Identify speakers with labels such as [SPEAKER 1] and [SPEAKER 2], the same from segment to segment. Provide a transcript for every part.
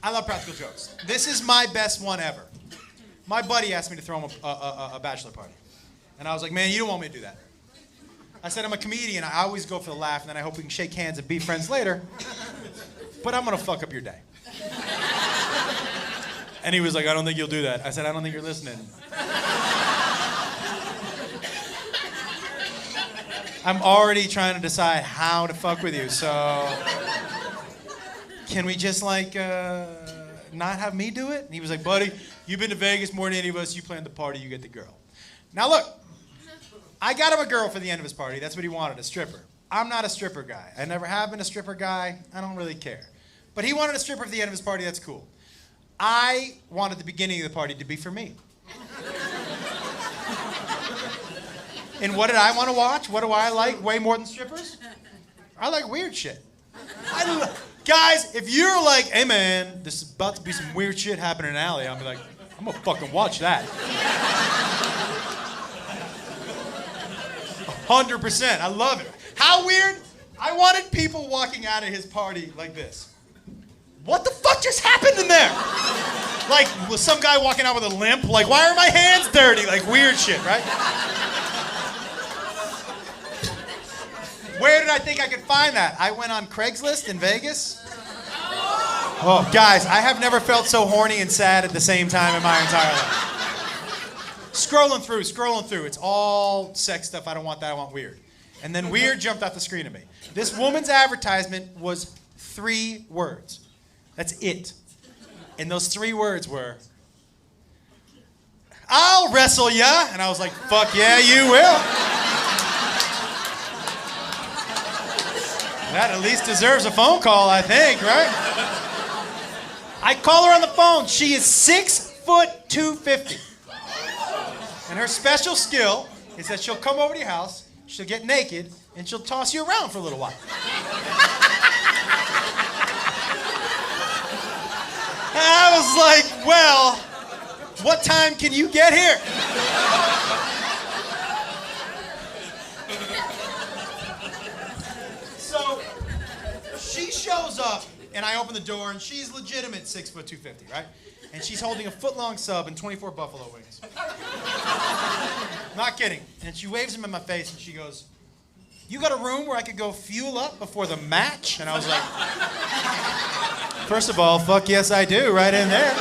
[SPEAKER 1] I love practical jokes. This is my best one ever. My buddy asked me to throw him a bachelor party. And I was like, man, you don't want me to do that. I said, I'm a comedian. I always go for the laugh, and then I hope we can shake hands and be friends later. But I'm going to fuck up your day. And he was like, I don't think you'll do that. I said, I don't think you're listening. I'm already trying to decide how to fuck with you, so can we just like not have me do it? And he was like, buddy, you've been to Vegas more than any of us. You planned the party, you get the girl. Now look, I got him a girl for the end of his party. That's what he wanted, a stripper. I'm not a stripper guy. I never have been a stripper guy. I don't really care. But he wanted a stripper for the end of his party. That's cool. I wanted the beginning of the party to be for me. And what did I want to watch? What do I like way more than strippers? I like weird shit. Guys, if you're like, hey man, this is about to be some weird shit happening in an alley, I'll be like, I'm gonna fucking watch that. 100%. I love it. How weird? I wanted people walking out of his party like this. What the fuck just happened in there? Like, was some guy walking out with a limp? Like, why are my hands dirty? Like, weird shit, right? Where did I think I could find that? I went on Craigslist in Vegas. Oh, guys, I have never felt so horny and sad at the same time in my entire life. Scrolling through. It's all sex stuff. I don't want that. I want weird. And then weird jumped off the screen at me. This woman's advertisement was 3 words. That's it. And those 3 words were, I'll wrestle ya. And I was like, fuck yeah, you will. That at least deserves a phone call, I think, right? I call her on the phone. She is 6'250". And her special skill is that she'll come over to your house, she'll get naked, and she'll toss you around for a little while. I was like, well, what time can you get here? So she shows up, and I open the door, and she's legitimate 6'250", right? And she's holding a foot-long sub and 24 buffalo wings. Not kidding. And she waves them in my face, and she goes, you got a room where I could go fuel up before the match? And I was like, first of all, fuck yes I do, right in there.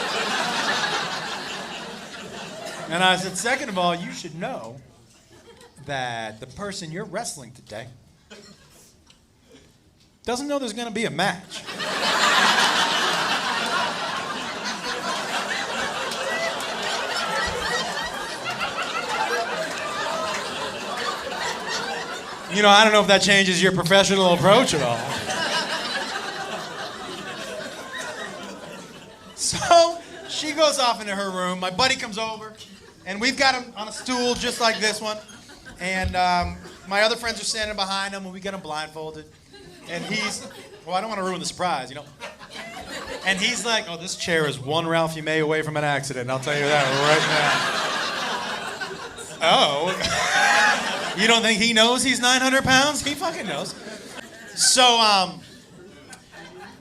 [SPEAKER 1] And I said, second of all, you should know that the person you're wrestling today doesn't know there's going to be a match. You know, I don't know if that changes your professional approach at all. So she goes off into her room. My buddy comes over, and we've got him on a stool just like this one. And my other friends are standing behind him, and we get him blindfolded. And he's, well, I don't want to ruin the surprise, you know. And he's like, oh, this chair is one Ralphie May away from an accident. I'll tell you that right now. Oh. You don't think he knows he's 900 pounds? He fucking knows. So,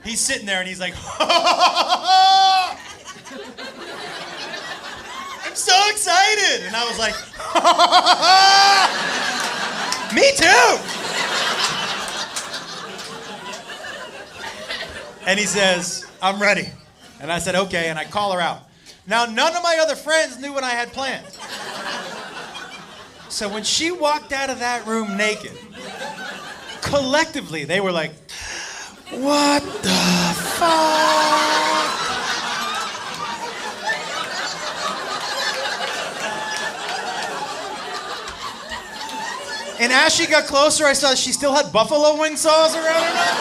[SPEAKER 1] he's sitting there and he's like, I'm so excited. And I was like, me too. And he says, I'm ready. And I said, okay, and I call her out. Now, none of my other friends knew what I had planned. So when she walked out of that room naked, collectively, they were like, what the fuck? And as she got closer, I saw she still had buffalo wing saws around her neck.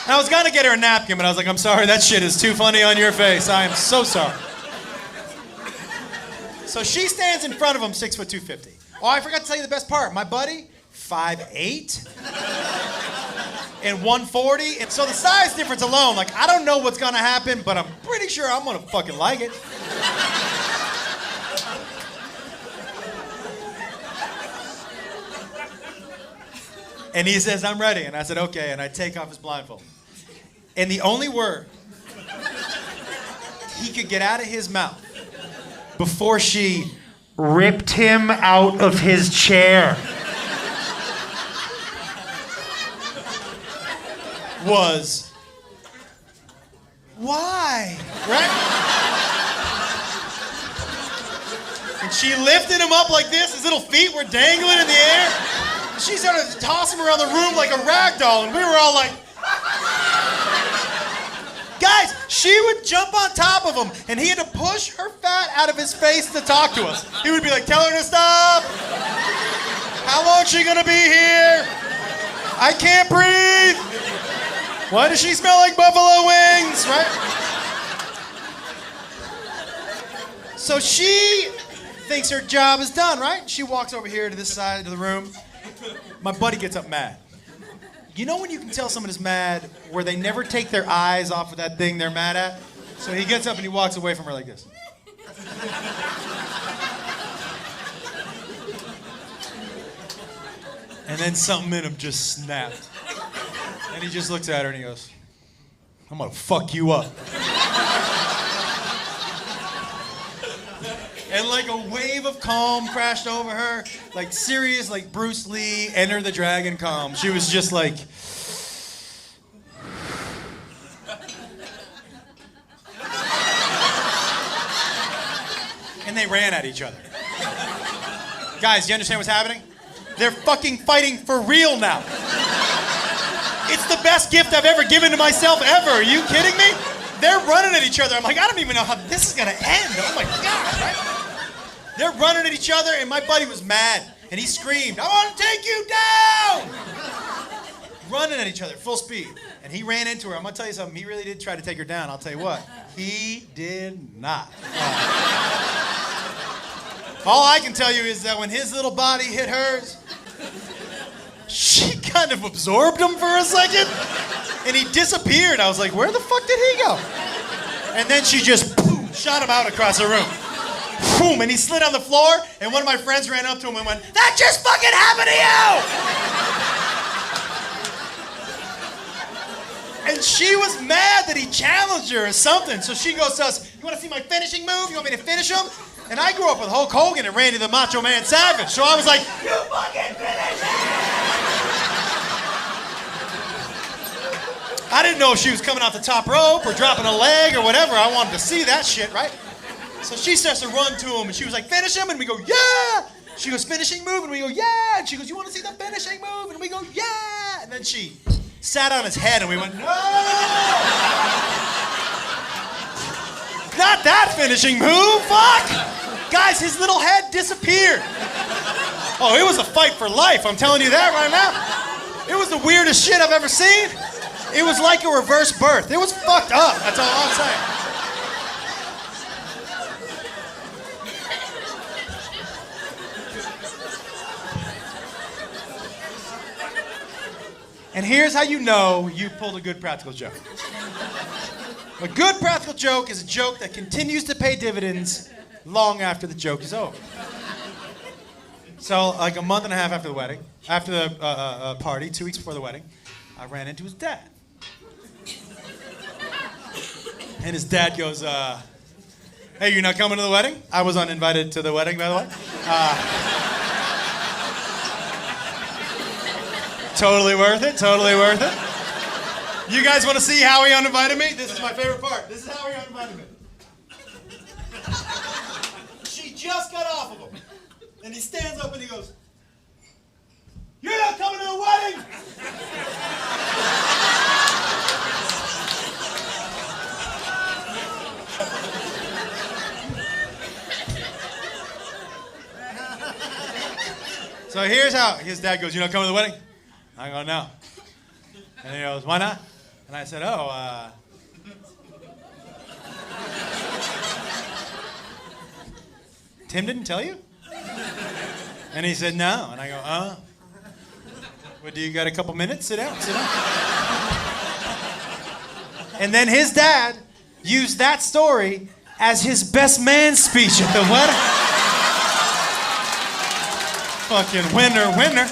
[SPEAKER 1] And I was gonna get her a napkin, but I was like, I'm sorry, that shit is too funny on your face. I am so sorry. So she stands in front of him, 6'250". Oh, I forgot to tell you the best part. My buddy, 5'8", and 140. And so the size difference alone, like, I don't know what's gonna happen, but I'm pretty sure I'm gonna fucking like it. And he says, I'm ready. And I said, okay. And I take off his blindfold. And the only word he could get out of his mouth before she ripped him out of his chair was, why? Right? And she lifted him up like this. His little feet were dangling in the air. She started to toss him around the room like a rag doll, and we were all like, guys, she would jump on top of him, and he had to push her fat out of his face to talk to us. He would be like, tell her to stop. How long is she gonna be here? I can't breathe. Why does she smell like buffalo wings, right? So she thinks her job is done, right? She walks over here to this side of the room. My buddy gets up mad. You know when you can tell someone is mad where they never take their eyes off of that thing they're mad at? So he gets up and he walks away from her like this. And then something in him just snapped. And he just looks at her and he goes, I'm gonna fuck you up. And like a wave of calm crashed over her, like serious, like Bruce Lee, Enter the Dragon calm. She was just like, and they ran at each other. Guys, you understand what's happening? They're fucking fighting for real now. It's the best gift I've ever given to myself ever. Are you kidding me? They're running at each other. I'm like, I don't even know how this is gonna end. Oh my God, right? They're running at each other, and my buddy was mad, and he screamed, I want to take you down! Running at each other, full speed. And he ran into her. I'm going to tell you something. He really did try to take her down. I'll tell you what. He did not. All I can tell you is that when his little body hit hers, she kind of absorbed him for a second, and he disappeared. I was like, where the fuck did he go? And then she just boom, shot him out across the room. Boom, and he slid on the floor, and one of my friends ran up to him and went, that just fucking happened to you! And she was mad that he challenged her or something. So she goes to us, you want to see my finishing move? You want me to finish him? And I grew up with Hulk Hogan and Randy the Macho Man Savage. So I was like, you fucking finish it! I didn't know if she was coming off the top rope or dropping a leg or whatever. I wanted to see that shit, right? So she starts to run to him, and she was like, finish him, and we go, yeah! She goes, finishing move, and we go, yeah! And she goes, you want to see the finishing move? And we go, yeah! And then she sat on his head, and we went, no! Not that finishing move, fuck! Guys, his little head disappeared. Oh, it was a fight for life, I'm telling you that right now. It was the weirdest shit I've ever seen. It was like a reverse birth. It was fucked up, that's all I'm saying. And here's how you know you pulled a good practical joke. A good practical joke is a joke that continues to pay dividends long after the joke is over. So, like a month and a half after the wedding, after the party, 2 weeks before the wedding, I ran into his dad. And his dad goes, hey, you're not coming to the wedding? I was uninvited to the wedding, by the way. Totally worth it, totally worth it. You guys want to see how he uninvited me? This is my favorite part. This is how he uninvited me. She just got off of him. And he stands up and he goes, you're not coming to the wedding! So here's how his dad goes, you're not coming to the wedding? I go, no. And he goes, why not? And I said, Tim didn't tell you? And he said, no. And I go, well, do you got a couple minutes? Sit down, sit down. And then his dad used that story as his best man speech at the wedding. Fucking winner, winner.